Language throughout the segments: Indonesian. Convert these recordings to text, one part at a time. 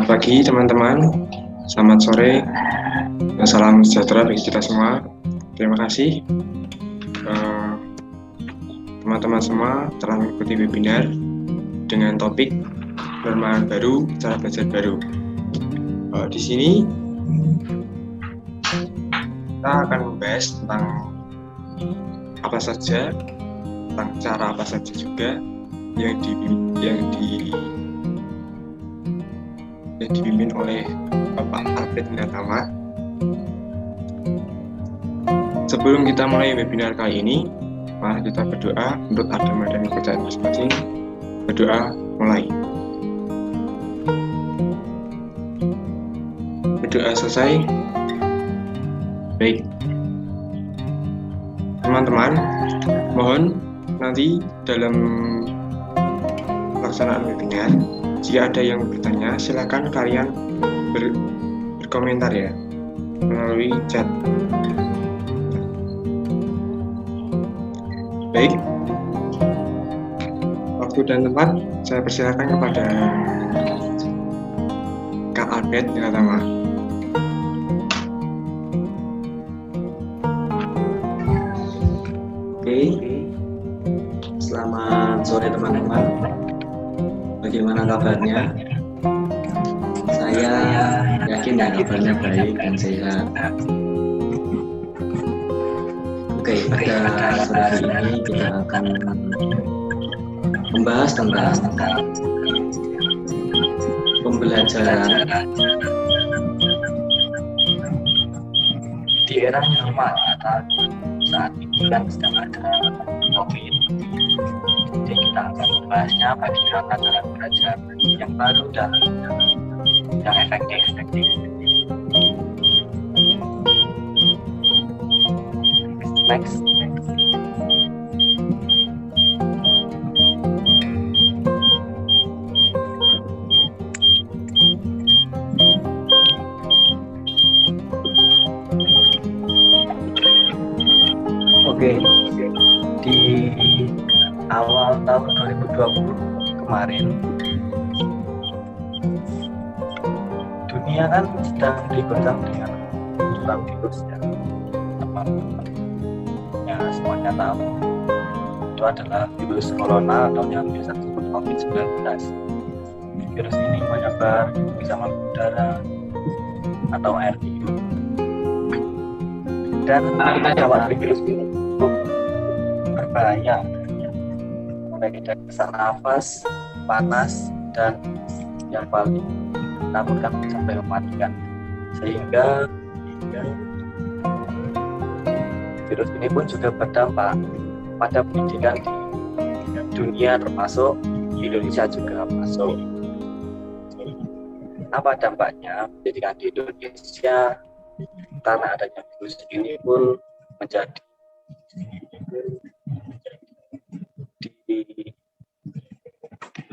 Selamat pagi teman-teman, selamat sore, dan salam sejahtera bagi kita semua. Terima kasih teman-teman semua telah mengikuti webinar dengan topik norma baru, cara belajar baru. Di sini kita akan membahas tentang apa saja, tentang cara apa saja juga yang dipimpin oleh Bapak Alfred Winatama. Sebelum kita mulai webinar kali ini, mari kita berdoa menurut agama dan kepercayaan masing-masing. Berdoa mulai. Berdoa selesai. Baik, teman-teman, mohon nanti dalam pelaksanaan webinar, jika ada yang bertanya, silakan kalian berkomentar ya melalui chat. Baik, waktu dan tempat saya persilakan kepada Kak Albert Winatama. Oke, selamat sore teman-teman. Bagaimana kabarnya? Saya yakin ya kabarnya baik dan sehat. Oke, pada sore hari ini kita akan membahas tentang pembelajaran di era normal atau saat ini kan sedang ada COVID. Jadi kita akan membahasnya bagaimana cara belajar yang baru dan yang efektif. Next. Oke, di awal tahun 2020 kemarin, dunia kan sedang digoncang dengan suatu virus ya, teman-teman. Ya, semuanya tahu itu adalah virus corona atau yang biasa disebut COVID-19. Virus ini menyebar bisa melalui udara atau air hidup. Dan awal virus ini berbahaya, mulai dari sesak nafas, panas, dan yang paling menakutkan sampai mematikan. Sehingga virus ini pun juga berdampak pada pendidikan di dunia, termasuk di Indonesia juga masuk. Apa dampaknya pendidikan di Indonesia karena adanya virus ini pun menjadi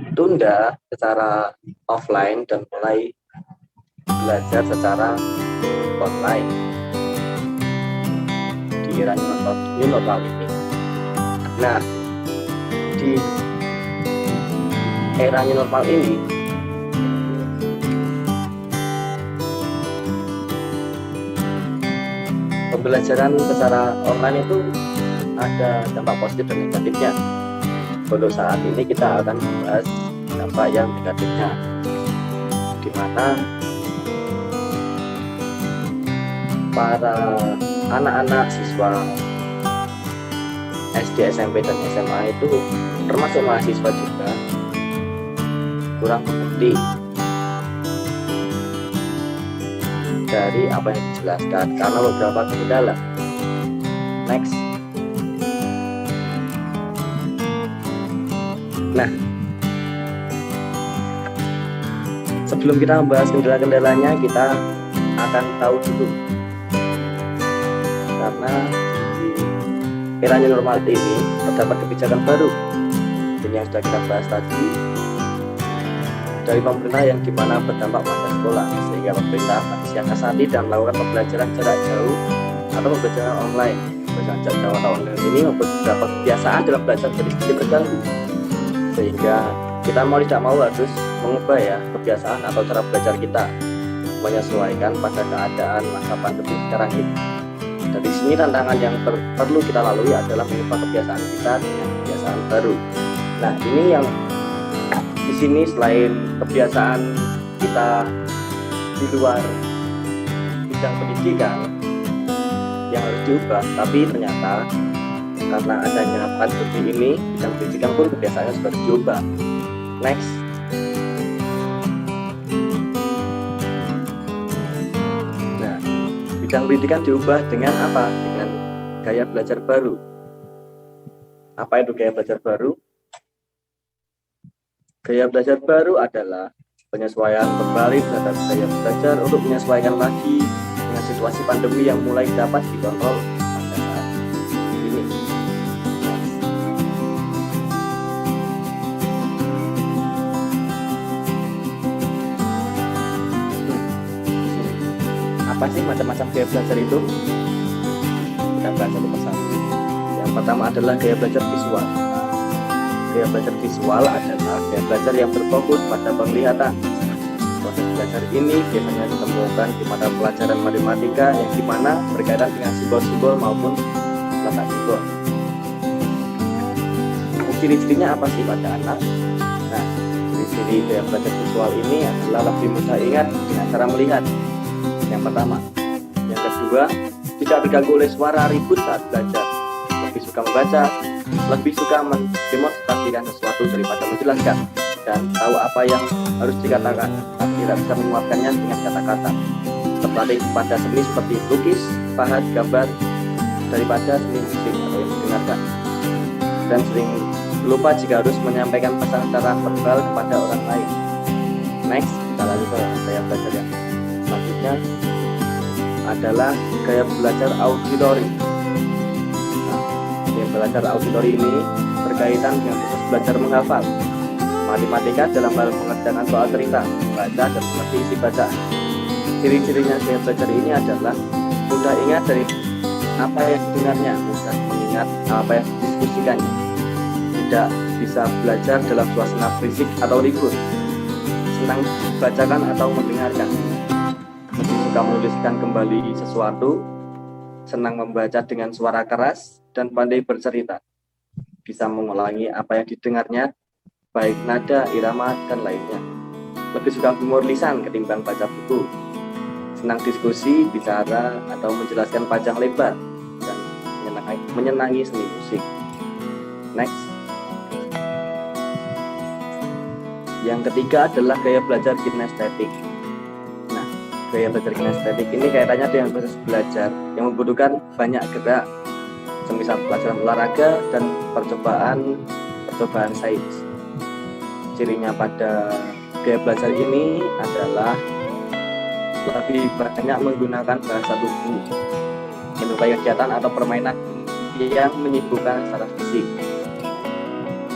ditunda secara offline dan mulai belajar secara online di era new normal ini. Nah, di era new normal ini pembelajaran secara online itu ada dampak positif dan negatifnya. Untuk saat ini kita akan membahas dampak yang negatifnya, di mana para anak-anak siswa SD, SMP, dan SMA itu termasuk mahasiswa juga kurang mengerti dari apa yang dijelaskan karena beberapa kendala. Next. Nah, sebelum kita membahas kendala-kendalanya, kita akan tahu dulu, karena di era new normal ini terdapat kebijakan baru yang sudah kita bahas tadi dari pemerintah yang dimana berdampak pada sekolah, sehingga pemerintah mensiasati dan melakukan pembelajaran jarak jauh atau pembelajaran online. Pembelajaran jarak jauh atau online ini membuat beberapa kebiasaan dalam belajar jadi sedikit terganggu, sehingga kita mau tidak mau harus mengubah ya kebiasaan atau cara belajar kita, menyesuaikan pada keadaan masa pandemi sekarang ini. Dari sini tantangan yang perlu kita lalui adalah mengubah kebiasaan kita dengan kebiasaan baru. Nah, ini yang di sini selain kebiasaan kita di luar bidang pendidikan yang harus diubah, tapi ternyata karena adanya pandemi ini bidang pendidikan pun kebiasaannya sudah diubah. Next. Nah, bidang pendidikan diubah dengan apa? Dengan gaya belajar baru. Apa itu gaya belajar baru? Gaya belajar baru adalah penyesuaian kembali terhadap gaya belajar untuk menyesuaikan lagi dengan situasi pandemi yang mulai dapat dikontrol pada saat ini. Apa sih macam-macam gaya belajar itu? Kita bahas satu persatu. Yang pertama adalah gaya belajar visual. Gaya belajar visual adalah gaya belajar yang berfokus pada penglihatan. Proses belajar ini biasanya ditemukan di mata pelajaran matematika yang dimana berkaitan dengan simbol-simbol maupun letak simbol. Ciri-cirinya apa sih pada anak? Nah, ciri-ciri gaya belajar visual ini adalah lebih mudah ingat dengan cara melihat. Yang pertama. Yang kedua, tidak terganggu oleh suara ribut saat belajar. Lebih suka membaca, lebih suka mendemonstrasikan sesuatu daripada menjelaskan, dan tahu apa yang harus dikatakan, tapi tidak bisa menguapkannya dengan kata-kata. Tertarik pada seni seperti lukis, pahat, gambar, daripada seni musik atau yang didengarkan. Dan sering lupa jika harus menyampaikan pesan secara verbal kepada orang lain. Next, kita lanjut ke gaya belajar yang selanjutnya adalah gaya belajar auditori. Gaya belajar auditori ini berkaitan dengan proses belajar menghafal matematika dalam hal pengerjaan soal cerita, baca, dan mengerti isi bacaan. Ciri-cirinya gaya belajar ini adalah mudah ingat dari apa yang didengarnya, mudah mengingat apa yang didiskusikannya, tidak bisa belajar dalam suasana berisik atau ribut, senang membacakan atau mendengarkan, lebih suka menuliskan kembali sesuatu, senang membaca dengan suara keras, dan pandai bercerita, bisa mengulangi apa yang didengarnya, baik nada, irama, dan lainnya. Lebih suka humor lisan ketimbang baca buku, senang diskusi, bicara, atau menjelaskan panjang lebar, dan menyenangi seni musik. Next. Yang ketiga adalah gaya belajar kinestetik. Nah, gaya belajar kinestetik ini kaitannya dengan proses belajar yang membutuhkan banyak gerak, semisal pelajaran olahraga dan percobaan sains. Cirinya pada gaya belajar ini adalah lebih banyak menggunakan bahasa tubuh, menyukai kegiatan atau permainan yang menyibukkan secara fisik.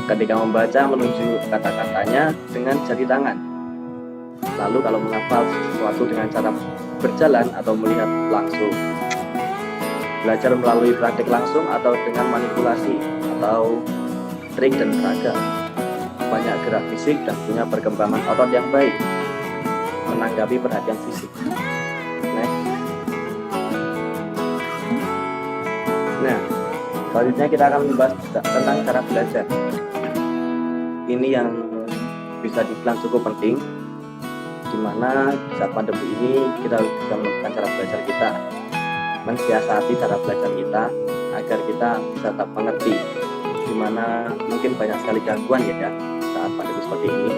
Ketika membaca, menunjuk kata-katanya dengan jari tangan. Lalu kalau menghafal sesuatu dengan cara berjalan atau melihat langsung. Belajar melalui praktik langsung atau dengan manipulasi atau trik dan peraga. Banyak gerak fisik dan punya perkembangan otot yang baik, menanggapi perhatian fisik. Nah, selanjutnya kita akan membahas tentang cara belajar. Ini yang bisa dibilang cukup penting, di mana saat pandemi ini kita harus bisa menemukan cara belajar kita, mensiasati cara belajar kita agar kita bisa tetap mengerti, di mana mungkin banyak sekali gangguan ya saat pandemi seperti ini.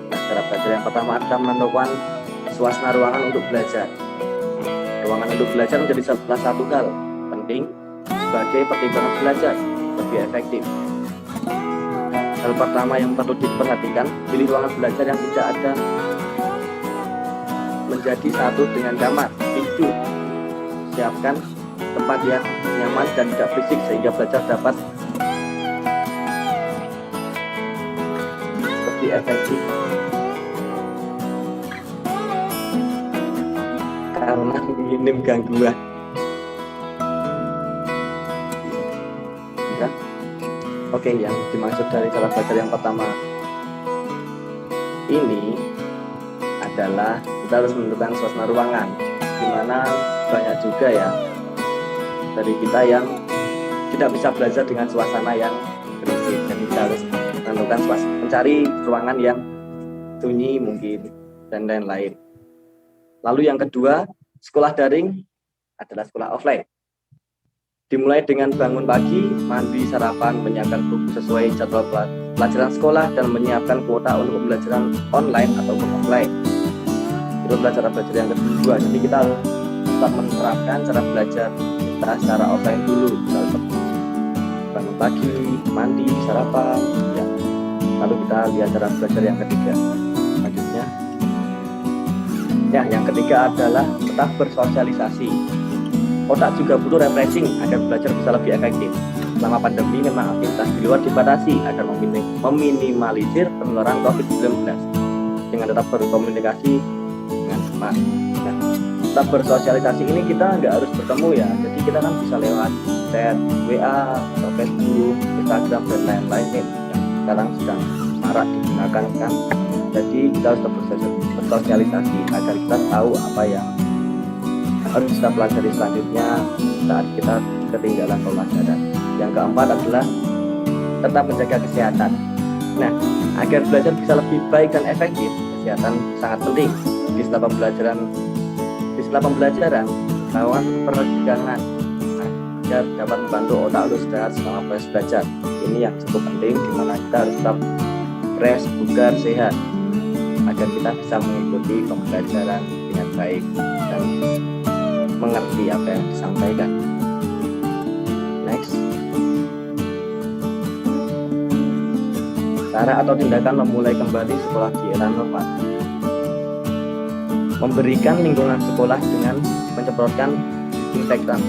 Nah, cara belajar yang pertama adalah menentukan suasana ruangan untuk belajar. Ruangan untuk belajar menjadi salah satu hal penting sebagai pertimbangan belajar lebih efektif. Hal pertama yang perlu diperhatikan, pilih ruangan belajar yang tidak ada menjadi satu dengan kamar tidur. Siapkan tempat yang nyaman dan tidak berisik sehingga belajar dapat lebih efektif. Karena minim gangguan. Oke, yang dimaksud dari cara belajar yang pertama ini adalah kita harus menentukan suasana ruangan, dimana banyak juga ya dari kita yang tidak bisa belajar dengan suasana yang berisik. Jadi kita harus menentukan mencari ruangan yang sunyi mungkin dan lain-lain. Lalu yang kedua, sekolah daring adalah sekolah offline. Dimulai dengan bangun pagi, mandi, sarapan, menyiapkan buku sesuai jadwal pelajaran sekolah, dan menyiapkan kuota untuk pembelajaran online ataupun offline. Itu cara belajar yang kedua. Jadi kita harus tetap menerapkan cara belajar kita secara offline dulu. Kita bangun pagi, mandi, sarapan, ya. Lalu kita lihat cara belajar yang ketiga. Selanjutnya, ya, yang ketiga adalah tetap bersosialisasi. Otak juga butuh refreshing agar belajar bisa lebih efektif. Selama pandemi memang aktivitas di luar dibatasi agar meminimalisir penularan COVID-19 dengan tetap berkomunikasi dengan teman. Nah, tetap bersosialisasi ini kita nggak harus bertemu ya. Jadi kita kan bisa lewat chat, WA, atau Facebook, Instagram, dan lain-lain yang sekarang sedang marak digunakan kan. Jadi kita harus tetap bersosialisasi agar kita tahu apa yang harus kita pelajari selanjutnya saat kita ketinggalan pelajaran. Yang keempat adalah tetap menjaga kesehatan. Nah, agar belajar bisa lebih baik dan efektif, kesehatan sangat penting. Di setelah pembelajaran, lawan peregangan agar dapat membantu otak lu istirahat selama proses belajar. Ini yang cukup penting, di mana kita harus tetap fresh, bugar, sehat agar kita bisa mengikuti pembelajaran dengan baik dan mengerti apa yang disampaikan. Next, cara atau tindakan memulai kembali sekolah di era normal. Memberikan lingkungan sekolah dengan menyemprotkan disinfektan,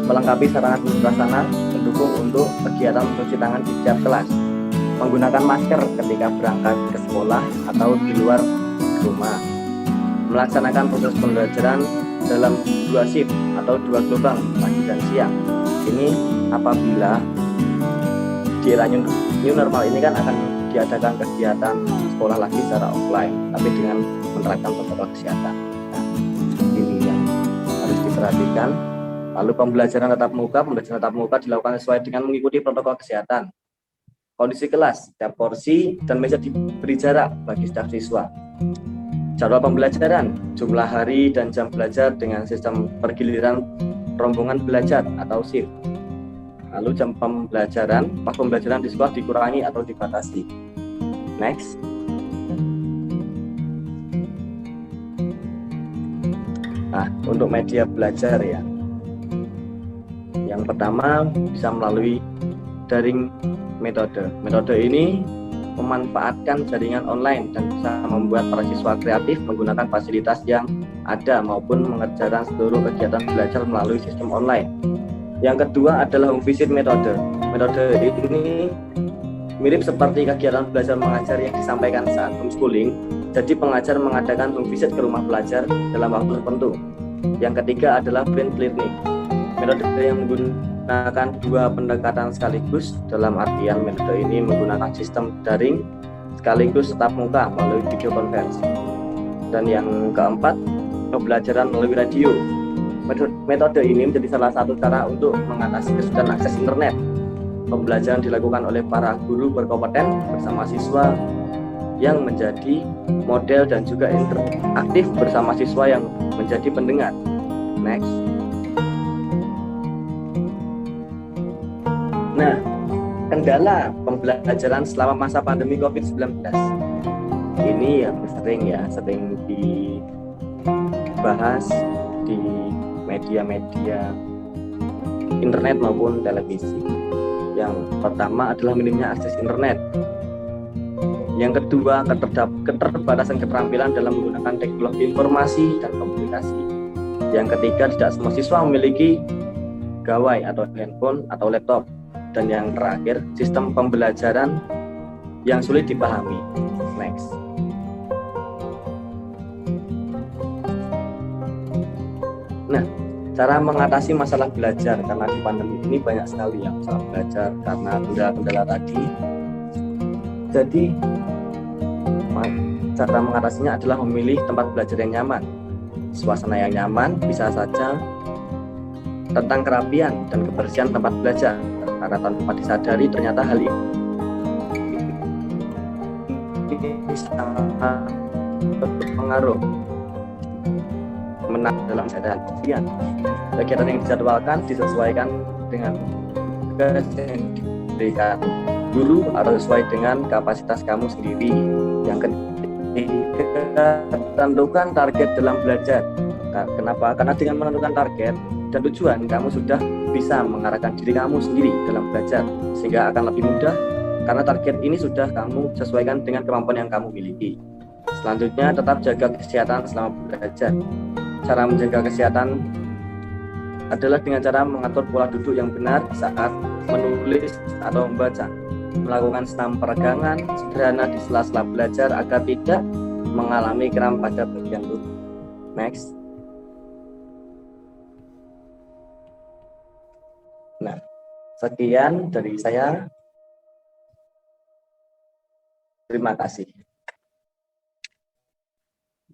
melengkapi sarana dan prasarana pendukung untuk kegiatan mencuci tangan di setiap kelas, menggunakan masker ketika berangkat ke sekolah atau di luar rumah, melaksanakan proses pembelajaran dalam 2 shift atau 2 gelombang pagi dan siang. Ini apabila di era new normal ini kan akan diadakan kegiatan sekolah lagi secara offline, tapi dengan menerapkan protokol kesehatan. Nah, ini yang harus diperhatikan. Lalu pembelajaran tatap muka dilakukan sesuai dengan mengikuti protokol kesehatan. Kondisi kelas, setiap kursi dan meja diberi jarak bagi setiap siswa. Jadwal pembelajaran, jumlah hari dan jam belajar dengan sistem pergiliran rombongan belajar atau shift. Lalu jam pembelajaran, pas pembelajaran di sekolah dikurangi atau dibatasi. Next. Nah, untuk media belajar ya. Yang pertama bisa melalui daring metode. Metode ini memanfaatkan jaringan online dan bisa membuat para siswa kreatif menggunakan fasilitas yang ada maupun mengerjakan seluruh kegiatan belajar melalui sistem online. Yang kedua adalah home visit metode. Metode ini mirip seperti kegiatan belajar mengajar yang disampaikan saat homeschooling. Jadi pengajar mengadakan home visit ke rumah belajar dalam waktu tertentu. Yang ketiga adalah blended learning. Metode yang menggunakan 2 pendekatan sekaligus, dalam artian metode ini menggunakan sistem daring sekaligus tatap muka melalui video conference. Dan yang keempat, pembelajaran melalui radio. Metode ini menjadi salah satu cara untuk mengatasi kesulitan akses internet. Pembelajaran dilakukan oleh para guru berkompeten bersama siswa yang menjadi model dan juga interaktif bersama siswa yang menjadi pendengar. Next. Nah, kendala pembelajaran selama masa pandemi COVID-19 ini yang sering dibahas di media-media internet maupun televisi. Yang pertama adalah minimnya akses internet. Yang kedua, keterbatasan keterampilan dalam menggunakan teknologi informasi dan komunikasi. Yang ketiga, tidak semua siswa memiliki gawai atau handphone atau laptop. Dan yang terakhir, sistem pembelajaran yang sulit dipahami. Next. Nah, cara mengatasi masalah belajar karena di pandemi ini banyak sekali yang masalah belajar karena kendala-kendala tadi. Jadi cara mengatasinya adalah memilih tempat belajar yang nyaman. Suasana yang nyaman bisa saja tentang kerapian dan kebersihan tempat belajar, karena tanpa disadari ternyata hal ini sangat berpengaruh dalam keadaan kebersihan. Kegiatan yang dijadwalkan disesuaikan dengan tugas yang diberikan guru atau sesuai dengan kapasitas kamu sendiri. Yang ketiga, tentukan target dalam belajar. Kenapa? Karena dengan menentukan target dan tujuan, kamu sudah bisa mengarahkan diri kamu sendiri dalam belajar, sehingga akan lebih mudah karena target ini sudah kamu sesuaikan dengan kemampuan yang kamu miliki. Selanjutnya, tetap jaga kesehatan selama belajar. Cara menjaga kesehatan adalah dengan cara mengatur pola duduk yang benar saat menulis atau membaca, melakukan senam peregangan sederhana di sela-sela belajar agar tidak mengalami kram pada bagian tubuh. Next. Nah, sekian dari saya. Terima kasih.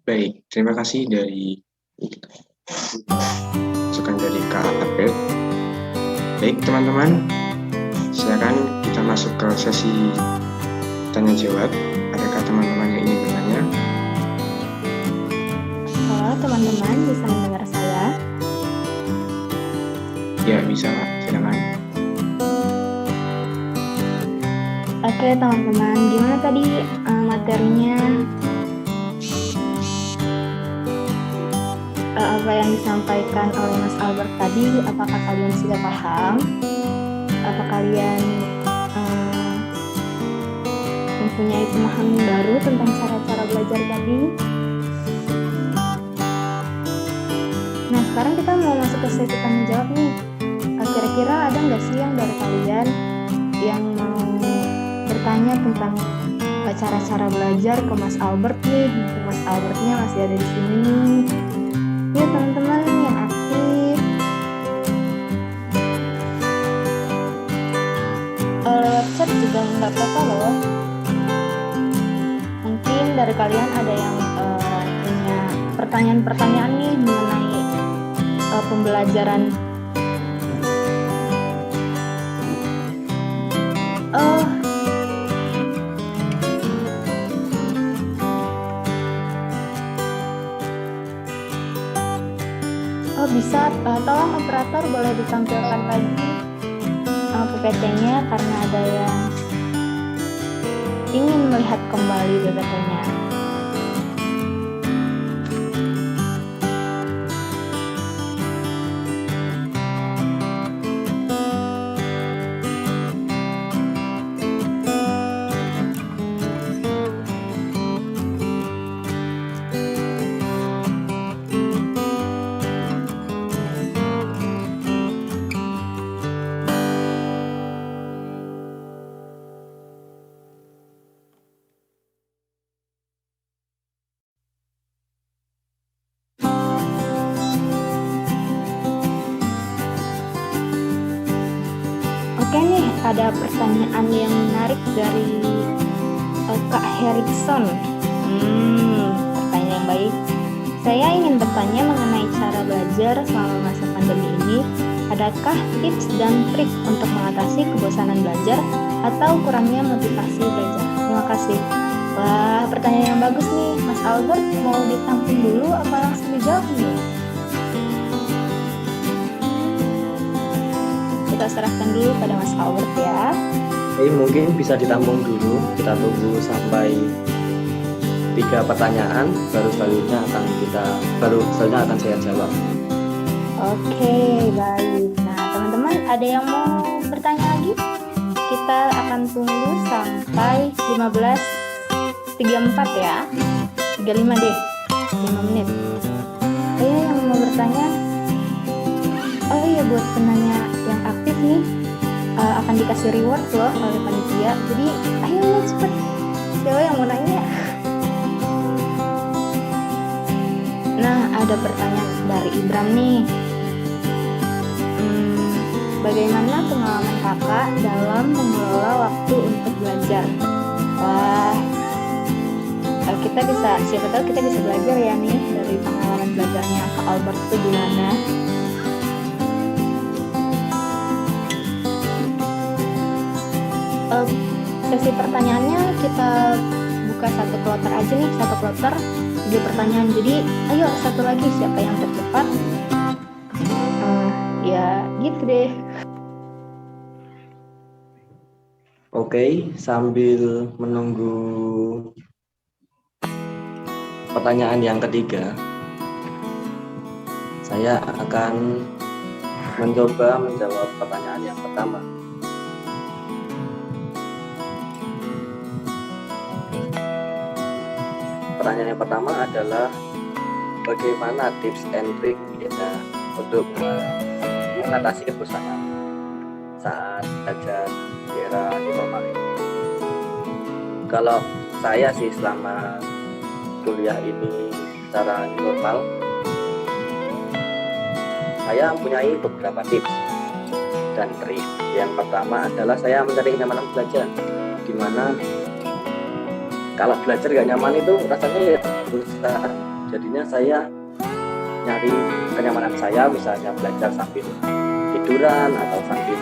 Baik, terima kasih dari masukan dari Kak Abed. Baik teman-teman, silakan kita masuk ke sesi tanya jawab. Adakah teman-teman yang ingin bertanya? Halo teman-teman, bisa mendengar saya? Ya, bisa Pak, silakan. Oke teman-teman, gimana tadi materinya? Apa yang disampaikan oleh Mas Albert tadi, apakah kalian sudah paham? Apa kalian mempunyai pemahaman baru tentang cara-cara belajar tadi? Nah, sekarang kita mau masuk ke sesi tanya jawab nih. Kira-kira ada nggak sih yang dari kalian yang mau bertanya tentang cara-cara belajar ke Mas Albert nih? Mas Albertnya masih ada di sini nih. Yuk teman-teman yang aktif. Lewat chat juga nggak apa-apa loh. Mungkin dari kalian ada yang punya pertanyaan-pertanyaan nih mengenai pembelajaran. Bisa, tolong operator boleh ditampilkan lagi PPT-nya karena ada yang ingin melihat kembali PPT-nya. Oke nih, ada pertanyaan yang menarik dari Kak Herikson. Pertanyaan yang baik. Saya ingin bertanya mengenai cara belajar selama masa pandemi ini. Adakah tips dan trik untuk mengatasi kebosanan belajar atau kurangnya motivasi belajar? Terima kasih. Wah, pertanyaan yang bagus nih. Mas Albert mau ditampung dulu apa langsung dijawab nih? Kita serahkan dulu pada Mas Albert ya. Mungkin bisa ditampung dulu. Kita tunggu sampai 3 pertanyaan, baru selanjutnya akan saya jawab. Oke, baik. Nah, teman-teman ada yang mau bertanya lagi? Kita akan tunggu sampai 15.34 ya. 35 deh. 5 menit. Yang mau bertanya? Oh iya, buat penanya yang aktif nih akan dikasih reward loh oleh panitia. Jadi ayo cepet, siapa yang mau nanya? Nah, ada pertanyaan dari Ibram nih. Bagaimana pengalaman kakak dalam mengelola waktu untuk belajar? Wah, kita bisa, siapa tahu kita bisa belajar ya nih dari pengalaman belajarnya Kak Albert itu gimana. Sesi pertanyaannya kita buka satu kloter aja nih, satu kloter di pertanyaan. Jadi ayo satu lagi, siapa yang tercepat? Ya gitu deh. Oke, sambil menunggu pertanyaan yang ketiga, saya akan mencoba menjawab pertanyaan yang pertama. Pertanyaan yang pertama adalah bagaimana tips and trick kita untuk mengatasi kebosanan saat belajar di era new normal ini. Kalau saya sih selama kuliah ini secara new normal, saya mempunyai beberapa tips dan trik. Yang pertama adalah saya mencari kenyamanan belajar, dimana kalau belajar gak nyaman itu rasanya ya susah. Jadinya saya nyari kenyamanan saya, misalnya belajar sambil tiduran atau sambil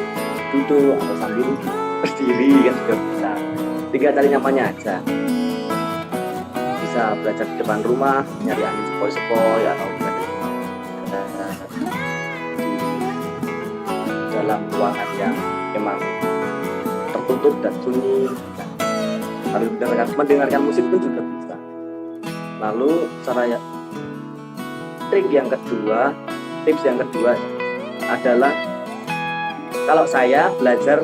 duduk atau sambil berdiri kan juga bisa. Tinggal cari nyamannya aja. Bisa belajar di depan rumah, nyari angin sepoi-sepoi, atau di dalam ruangan yang memang tertutup dan sunyi. Lalu mendengarkan musik pun juga bisa. Lalu tips yang kedua adalah kalau saya belajar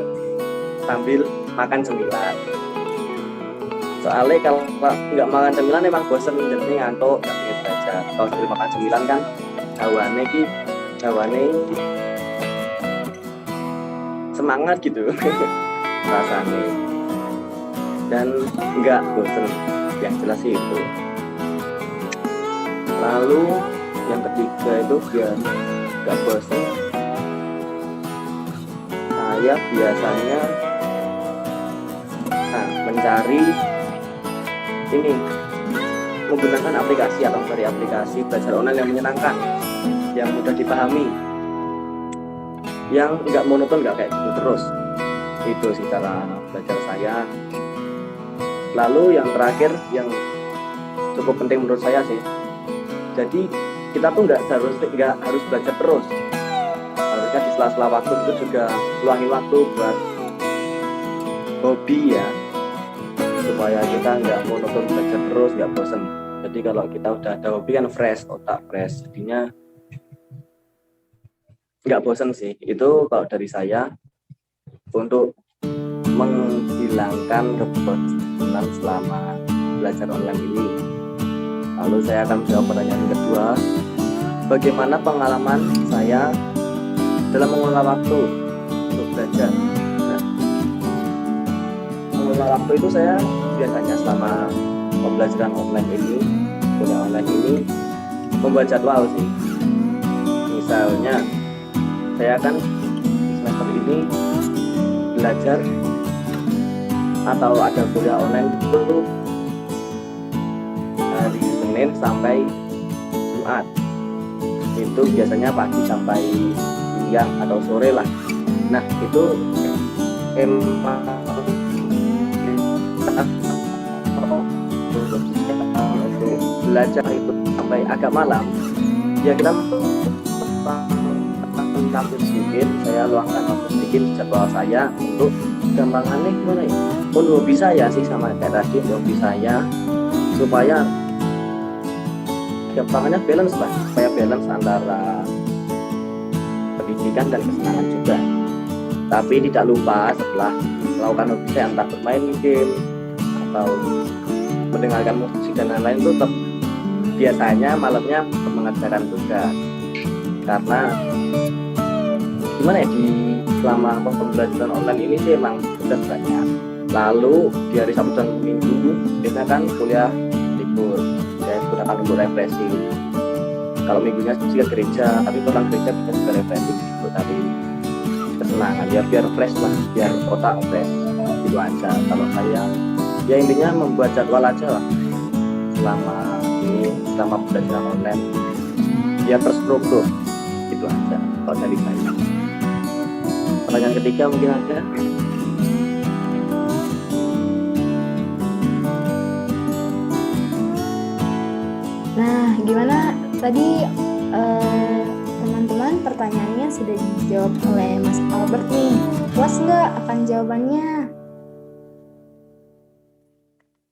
sambil makan cemilan. Soalnya kalau nggak makan cemilan memang bosan, jadi ngantuk, nggak pengen belajar. Kalau sambil makan cemilan kan hawane semangat gitu rasanya, dan nggak bosan, yang jelas sih itu. Lalu yang ketiga itu biar nggak bosan, saya biasanya mencari ini, menggunakan aplikasi atau mencari aplikasi belajar online yang menyenangkan, yang mudah dipahami, yang nggak monoton, nggak kayak gitu terus. Itu sih cara belajar saya. Lalu yang terakhir yang cukup penting menurut saya sih, jadi kita tuh nggak harus belajar terus. Harusnya di sela-sela waktu itu juga luangin waktu buat hobi ya, supaya kita nggak monoton belajar terus, nggak bosen. Jadi kalau kita udah ada hobi kan fresh, otak fresh, jadinya nggak bosen sih. Itu kalau dari saya untuk menghilangkan kebosanan selama belajar online ini. Lalu saya akan menjawab pertanyaan kedua, bagaimana pengalaman saya dalam mengelola waktu untuk belajar. Nah, mengelola waktu itu saya biasanya selama pembelajaran online ini, kuliah online ini, membuat jadwal sih. Misalnya saya akan semester ini belajar atau ada kuliah online itu hari Senin sampai Jumat. Itu biasanya pagi sampai siang atau sore lah. Nah itu emang belajar itu sampai agak malam ya, kita tampil sedikit, saya luangkan waktu sedikit jadwal saya untuk gampangannya gimana ya, pun hobi saya sih sama kayak tadi, hobi saya supaya gampangannya balance lah, supaya balance antara pendidikan dan kesenangan juga. Tapi tidak lupa setelah melakukan hobi saya, entah bermain game atau mendengarkan musik dan lain-lain, itu tetap biasanya malamnya mengerjakan tugas. Karena gimana ya, di selama pembelajaran online ini sih emang tugas banyak. Lalu di hari Sabtu dan Minggu biasanya kan kuliah libur, saya gunakan untuk refreshing. Kalau minggunya juga gereja, tapi pulang gereja bisa juga refreshing untuk tadi kesenangan, biar fresh lah, biar otak fresh. Itu aja kalau saya Ya intinya membuat jadwal aja lah selama belajar online biar terstruktur gitu aja kalau dari saya. Pertanyaan ketiga mungkin ada. Nah, gimana tadi teman-teman pertanyaannya sudah dijawab oleh Mas Albert nih. Puas nggak akan jawabannya?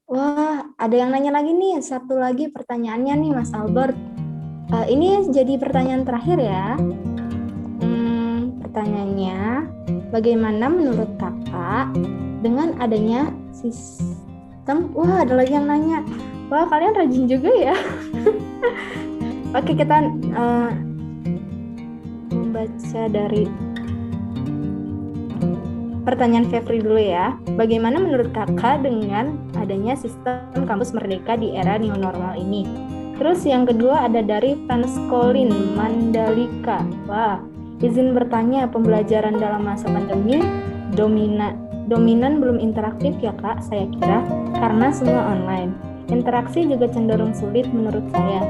Wah, ada yang nanya lagi nih. Satu lagi pertanyaannya nih Mas Albert. Ini jadi pertanyaan terakhir ya. Pertanyaannya, bagaimana menurut kakak dengan adanya sistem? Wah, ada lagi yang nanya. Wah, kalian rajin juga ya. Oke, kita membaca dari pertanyaan Febri dulu ya. Bagaimana menurut kakak dengan adanya sistem kampus merdeka di era new normal ini? Terus yang kedua ada dari Franskolin Mandalika. Wah, izin bertanya, pembelajaran dalam masa pandemi dominan belum interaktif ya kak, saya kira, karena semua online. Interaksi juga cenderung sulit menurut saya.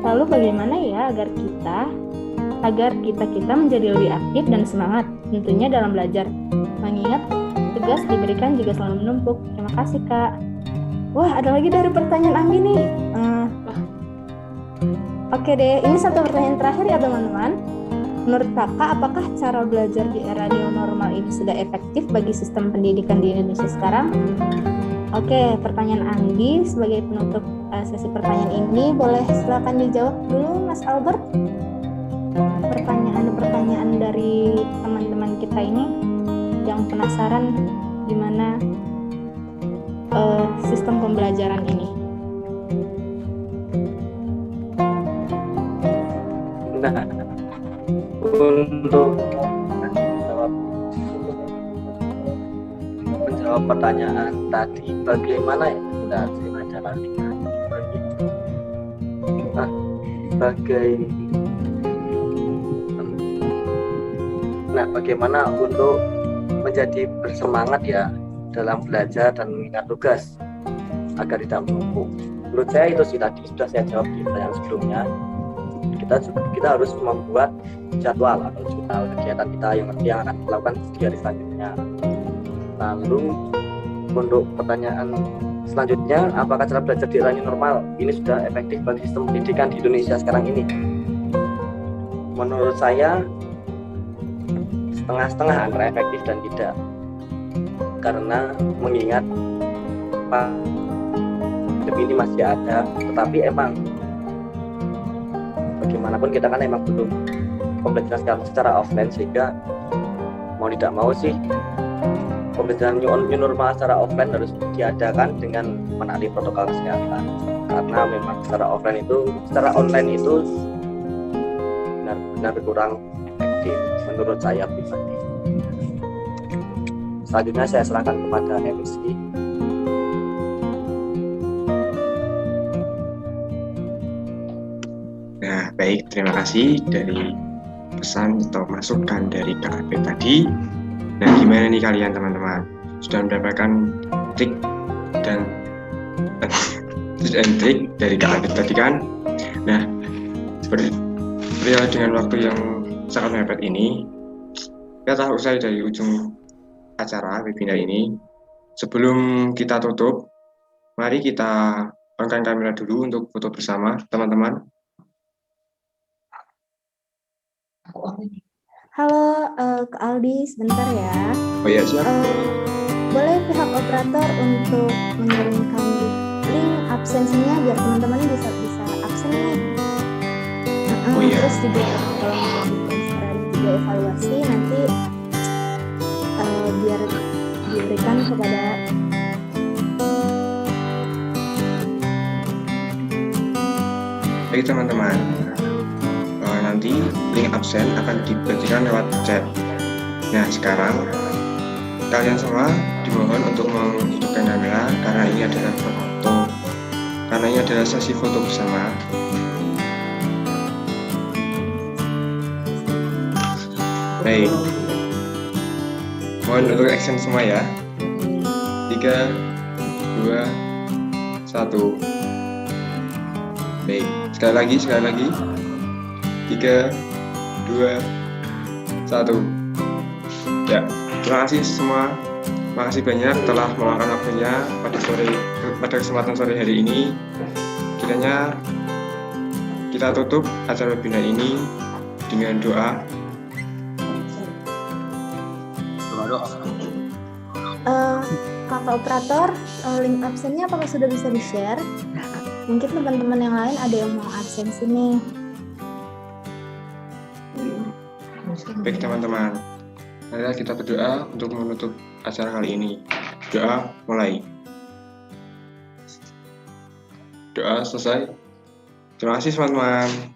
Lalu bagaimana ya agar kita menjadi lebih aktif dan semangat tentunya dalam belajar, mengingat tugas diberikan juga selalu menumpuk. Terima kasih kak. Wah, ada lagi dari pertanyaan Anggi nih. Oke deh, ini satu pertanyaan terakhir ya teman-teman. Menurut kakak, apakah cara belajar di era new normal ini sudah efektif bagi sistem pendidikan di Indonesia sekarang? Oke, pertanyaan Anggi sebagai penutup sesi pertanyaan ini, boleh silakan dijawab dulu Mas Albert. Pertanyaan dari teman-teman kita ini yang penasaran gimana sistem pembelajaran ini. Nah, untuk menjawab pertanyaan tadi, bagaimana ya cara bagaimana untuk menjadi bersemangat ya dalam belajar dan mengingat tugas agar tidak menumpuk. Menurut saya itu sih tadi sudah saya jawab di pertanyaan sebelumnya. Kita harus membuat jadwal atau jurnal kegiatan kita yang akan dilakukan di hari selanjutnya. Lalu untuk pertanyaan selanjutnya, apakah cara belajar di era new normal ini sudah efektif bagi sistem pendidikan di Indonesia sekarang ini? Menurut saya setengah-setengah antara efektif dan tidak, karena mengingat pandemi ini masih ada, tetapi emang bagaimanapun kita kan emang belum pembelajaran secara offline, sehingga mau tidak mau sih pembelajaran new normal secara offline harus diadakan dengan menaati protokol kesehatan, karena memang secara online itu benar-benar kurang efektif menurut saya pribadi. Selanjutnya saya serahkan kepada MC. Nah, baik, terima kasih dari pesan atau masukan dari Kak Abed tadi. Nah, gimana nih kalian teman-teman? Sudah mendapatkan trik dan trik dari Kak Abed tadi kan? Nah, seperti dengan waktu yang sangat mepet ini, kita tahu usai dari ujung acara webinar ini. Sebelum kita tutup, mari kita on-kan kamera dulu untuk foto bersama teman-teman. Halo Kak Aldi, sebentar ya. Oh iya, siap. Boleh pihak operator untuk mengirimkan link absensinya biar teman-teman bisa absen nih. Oh iya. Terus juga kalau juga evaluasi nanti biar diberikan kepada baik teman-teman. Nanti link absen akan dibagikan lewat chat. Nah, sekarang kalian semua dimohon untuk menghidupkan kamera karena ini adalah sesi foto bersama. Baik, mohon untuk action semua ya. 3, 2, 1. Baik, sekali lagi. 3, 2, 1. Ya, terima kasih semua. Makasih banyak telah meluangkan waktunya pada kesempatan sore hari ini. Kiranya kita tutup acara webinar ini dengan doa. Kakak operator, link absennya apakah sudah bisa di-share? Mungkin teman-teman yang lain ada yang mau absen sini. Baik teman-teman, marilah kita berdoa untuk menutup acara kali ini. Doa mulai. Doa selesai. Terima kasih teman-teman.